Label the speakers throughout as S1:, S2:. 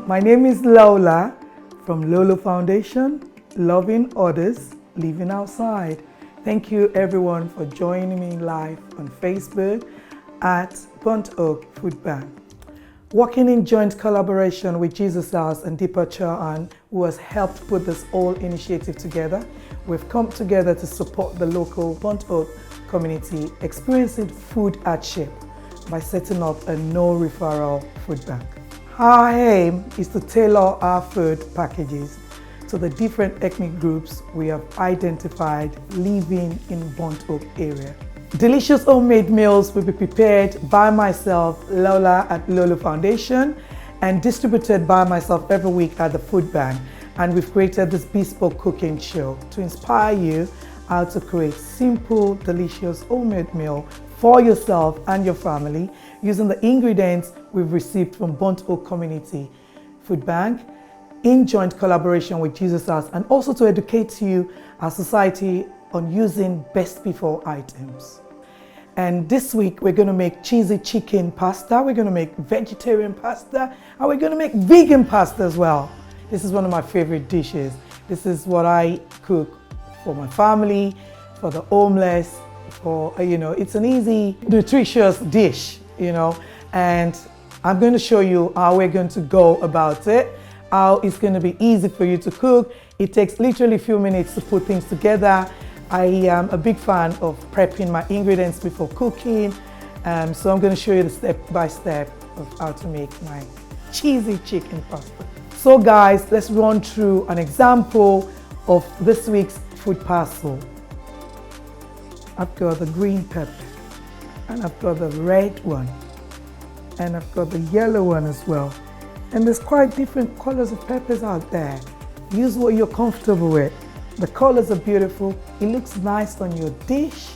S1: My name is Lola from Lola Foundation, Loving Others, Living Outside. Thank you everyone for joining me live on Facebook at burntoakfoodbank. Working in joint collaboration with Jesus House and Deepa Chahan, who has helped put this whole initiative together, we've come together to support the local Burnt Oak community experiencing food hardship by setting up a no-referral food bank. Our aim is to tailor our food packages to the different ethnic groups we have identified living in Burnt Oak area. Delicious homemade meals will be prepared by myself, Lola, at Lola Foundation, and distributed by myself every week at the food bank. And we've created this bespoke cooking show to inspire you how to create simple, delicious homemade meal for yourself and your family using the ingredients we've received from Burnt Oak Community Food Bank in joint collaboration with Jesus House, and also to educate you, our society, on using best before items. And this week we're going to make cheesy chicken pasta, we're going to make vegetarian pasta, and we're going to make vegan pasta as well. This is one of my favorite dishes. This is what I cook for my family, for the homeless, for, it's an easy, nutritious dish, and I'm going to show you how we're going to go about it, how it's going to be easy for you to cook. It takes literally a few minutes to put things together. I am a big fan of prepping my ingredients before cooking, so I'm going to show you the step-by-step of how to make my cheesy chicken pasta. So guys, let's run through an example of this week's food parcel. I've got the green pepper, and I've got the red one, and I've got the yellow one as well. And there's quite different colors of peppers out there. Use what you're comfortable with. The colors are beautiful. It looks nice on your dish.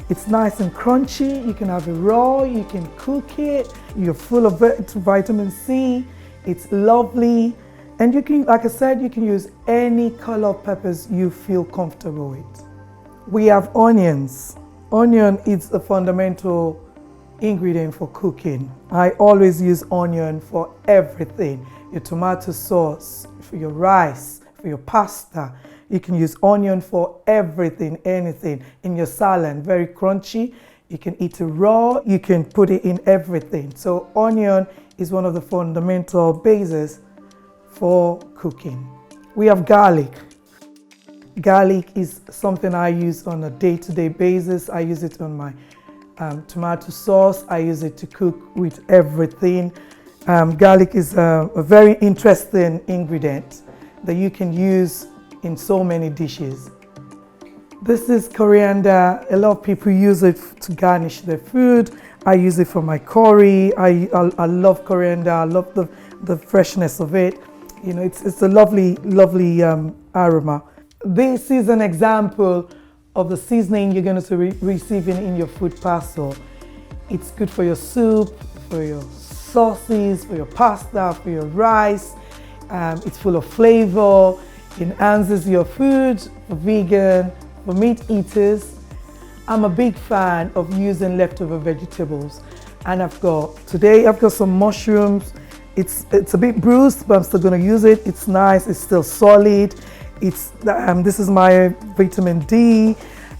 S1: It's nice and crunchy. You can have it raw, you can cook it. You're full of vitamin C. It's lovely. And you can, like I said, you can use any color of peppers you feel comfortable with. We have onions. Onion is a fundamental ingredient for cooking. I always use onion for everything. Your tomato sauce, for your rice, for your pasta. You can use onion for everything, anything. In your salad, very crunchy. You can eat it raw. You can put it in everything. So onion is one of the fundamental bases for cooking. We have garlic. Garlic is something I use on a day-to-day basis. I use it on my tomato sauce. I use it to cook with everything. Garlic is a very interesting ingredient that you can use in so many dishes. This is coriander. A lot of people use it to garnish their food. I use it for my curry. I love coriander. I love the freshness of it. It's a lovely aroma. This is an example of the seasoning you're going to be receiving in your food parcel. It's good for your soup, for your sauces, for your pasta, for your rice. It's full of flavor. It enhances your food for vegan, for meat eaters. I'm a big fan of using leftover vegetables. And today I've got some mushrooms. It's a bit bruised, but I'm still gonna use it. It's nice, it's still solid. This is my vitamin D.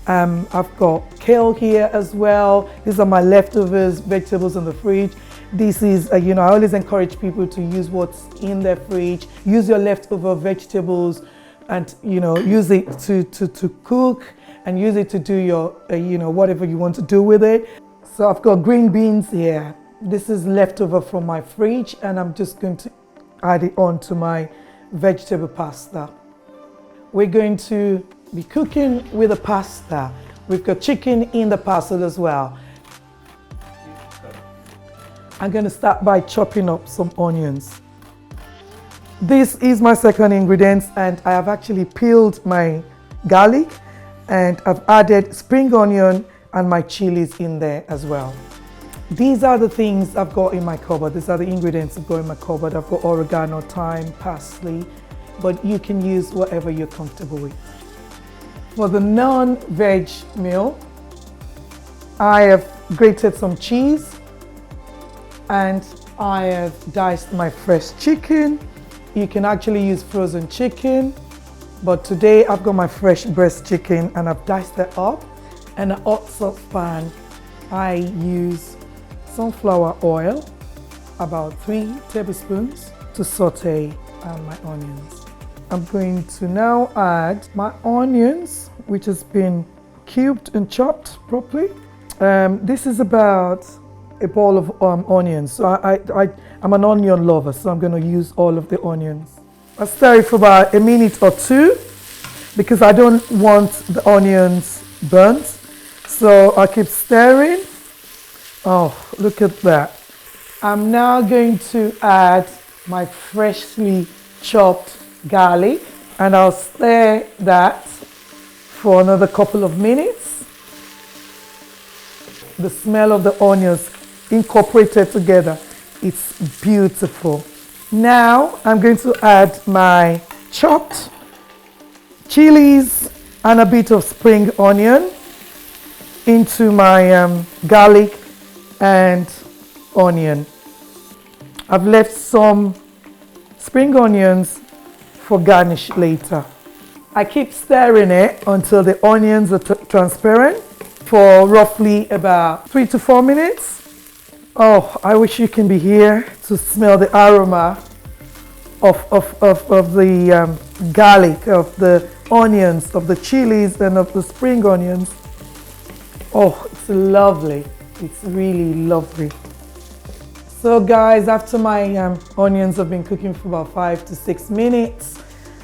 S1: I've got kale here as well. These are my leftovers, vegetables in the fridge. This is, I always encourage people to use what's in their fridge. Use your leftover vegetables and, use it to cook and use it to do your, whatever you want to do with it. So I've got green beans here. This is leftover from my fridge, and I'm just going to add it on to my vegetable pasta. We're going to be cooking with the pasta. We've got chicken in the parcel as well. I'm going to start by chopping up some onions. This is my second ingredient, and I have actually peeled my garlic, and I've added spring onion and my chilies in there as well. These are the things I've got in my cupboard. These are the ingredients I've got in my cupboard. I've got oregano, thyme, parsley, but you can use whatever you're comfortable with. For the non-veg meal, I have grated some cheese, and I have diced my fresh chicken. You can actually use frozen chicken, but today I've got my fresh breast chicken and I've diced it up. And a hot saucepan, I use sunflower oil, about 3 tablespoons, to saute my onions. I'm going to now add my onions, which has been cubed and chopped properly. This is about a bowl of onions. So I'm an onion lover, so I'm going to use all of the onions. I stir it for about a minute or two because I don't want the onions burnt. So I keep stirring. Oh, look at that. I'm now going to add my freshly chopped garlic, and I'll stir that for another couple of minutes. The smell of the onions incorporated together, it's beautiful. Now I'm going to add my chopped chilies and a bit of spring onion into my garlic and onion. I've left some spring onions for garnish later. I keep stirring it until the onions are transparent for roughly about 3 to 4 minutes. Oh, I wish you can be here to smell the aroma of the garlic, of the onions, of the chilies and of the spring onions. Oh, it's lovely. It's really lovely. So guys, after my onions have been cooking for about 5 to 6 minutes,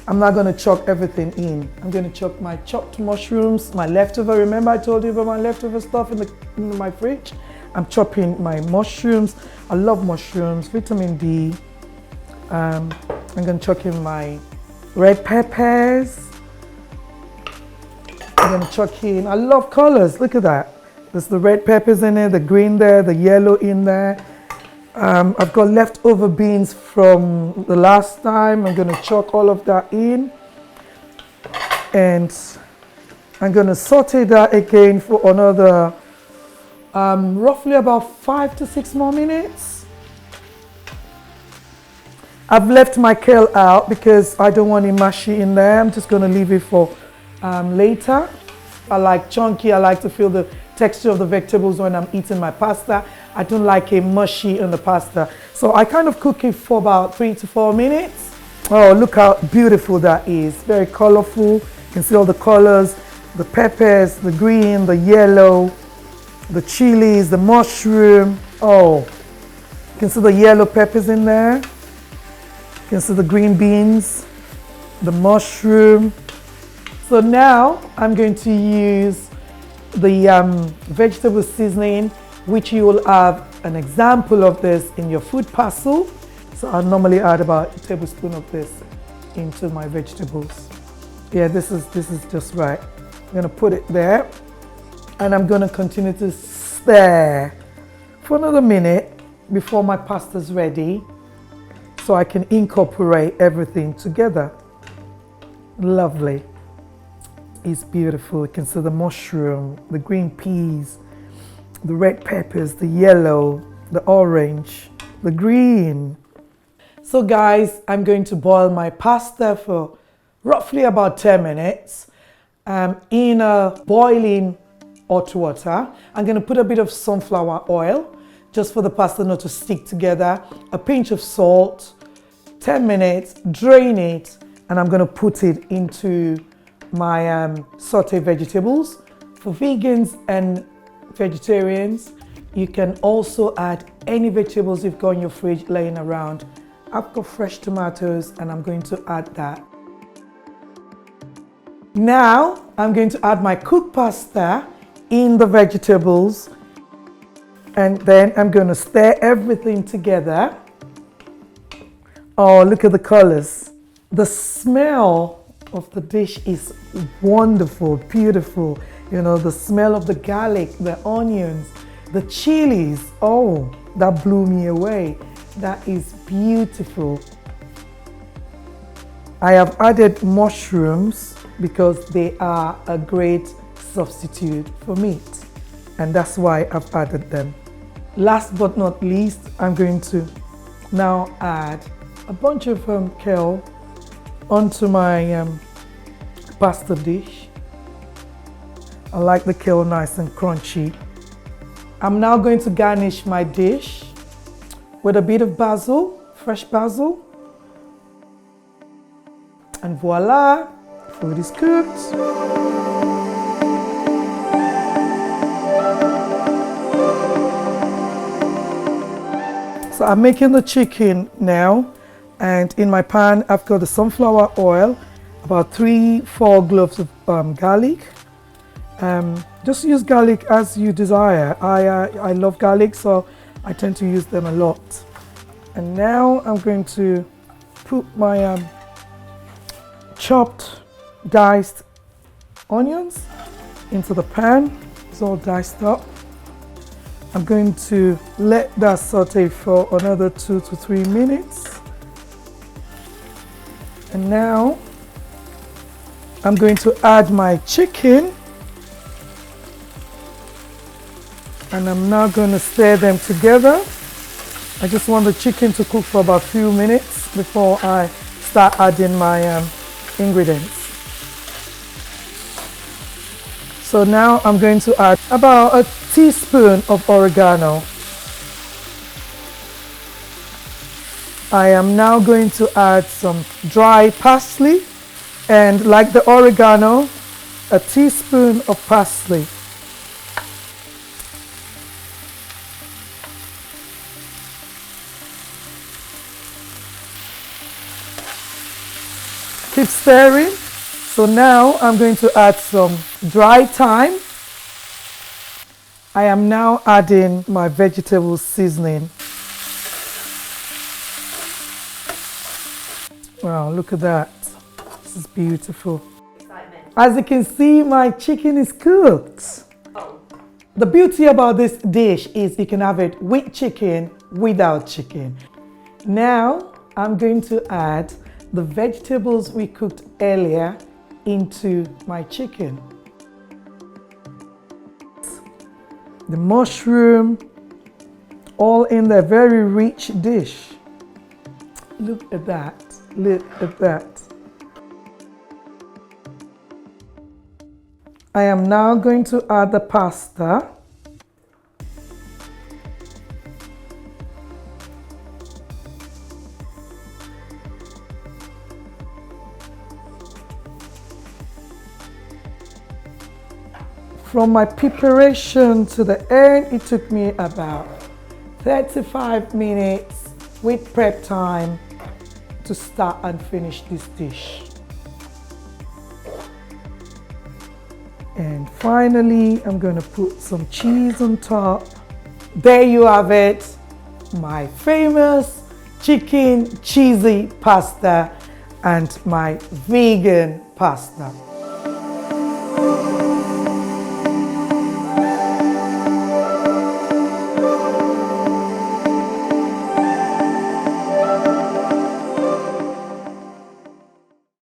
S1: I'm not going to chop everything in. I'm going to chop my chopped mushrooms, my leftover. Remember I told you about my leftover stuff in my fridge? I'm chopping my mushrooms. I love mushrooms, vitamin D. I'm going to chop in my red peppers. I'm going to chuck in, I love colors, look at that. There's the red peppers in there, the green there, the yellow in there. I've got leftover beans from the last time. I'm going to chuck all of that in. And I'm going to saute that again for another roughly about 5 to 6 more minutes. I've left my kale out because I don't want it mushy in there. I'm just going to leave it for later. I like chunky. I like to feel the texture of the vegetables when I'm eating my pasta. I don't like it mushy in the pasta. So I kind of cook it for about 3 to 4 minutes. Oh, look how beautiful that is. Very colorful. You can see all the colors, the peppers, the green, the yellow, the chilies, the mushroom. Oh, you can see the yellow peppers in there. You can see the green beans, the mushroom. So now I'm going to use the vegetable seasoning, which you will have an example of this in your food parcel. So I normally add about a tablespoon of this into my vegetables. Yeah, this is just right. I'm gonna put it there, and I'm gonna continue to stir for another minute before my pasta's ready, so I can incorporate everything together. Lovely. It's beautiful. You can see the mushroom, the green peas, the red peppers, the yellow, the orange, the green. So guys, I'm going to boil my pasta for roughly about 10 minutes in a boiling hot water. I'm going to put a bit of sunflower oil just for the pasta not to stick together, a pinch of salt, 10 minutes, drain it, and I'm going to put it into my sauteed vegetables. For vegans and vegetarians, you can also add any vegetables you've got in your fridge laying around. I've got fresh tomatoes and I'm going to add that. Now I'm going to add my cooked pasta in the vegetables, and then I'm going to stir everything together. Oh, look at the colors. The smell of the dish is wonderful, beautiful. You know, the smell of the garlic, the onions, the chilies. Oh, that blew me away. That is beautiful. I have added mushrooms because they are a great substitute for meat, and that's why I've added them. Last but not least, I'm going to now add a bunch of kale onto my pasta dish. I like the kale nice and crunchy. I'm now going to garnish my dish with a bit of basil, fresh basil. And voila, food is cooked. So I'm making the chicken now, and in my pan I've got the sunflower oil, about 3-4 cloves of garlic. Just use garlic as you desire. I love garlic, so I tend to use them a lot. And now I'm going to put my chopped diced onions into the pan. It's all diced up. I'm going to let that saute for another 2 to 3 minutes. And now I'm going to add my chicken. And I'm now going to stir them together. I just want the chicken to cook for about a few minutes before I start adding my ingredients. So now I'm going to add about a teaspoon of oregano. I am now going to add some dry parsley, and like the oregano, a teaspoon of parsley. Keep stirring. So now I'm going to add some dry thyme. I am now adding my vegetable seasoning. Wow, look at that. This is beautiful. Excitement. As you can see, my chicken is cooked. Oh. The beauty about this dish is you can have it with chicken, without chicken. Now I'm going to add the vegetables we cooked earlier into my chicken. The mushroom, all in the very rich dish. Look at that, look at that. I am now going to add the pasta. From my preparation to the end, it took me about 35 minutes with prep time to start and finish this dish. And finally, I'm going to put some cheese on top. There you have it, my famous chicken cheesy pasta and my vegan pasta.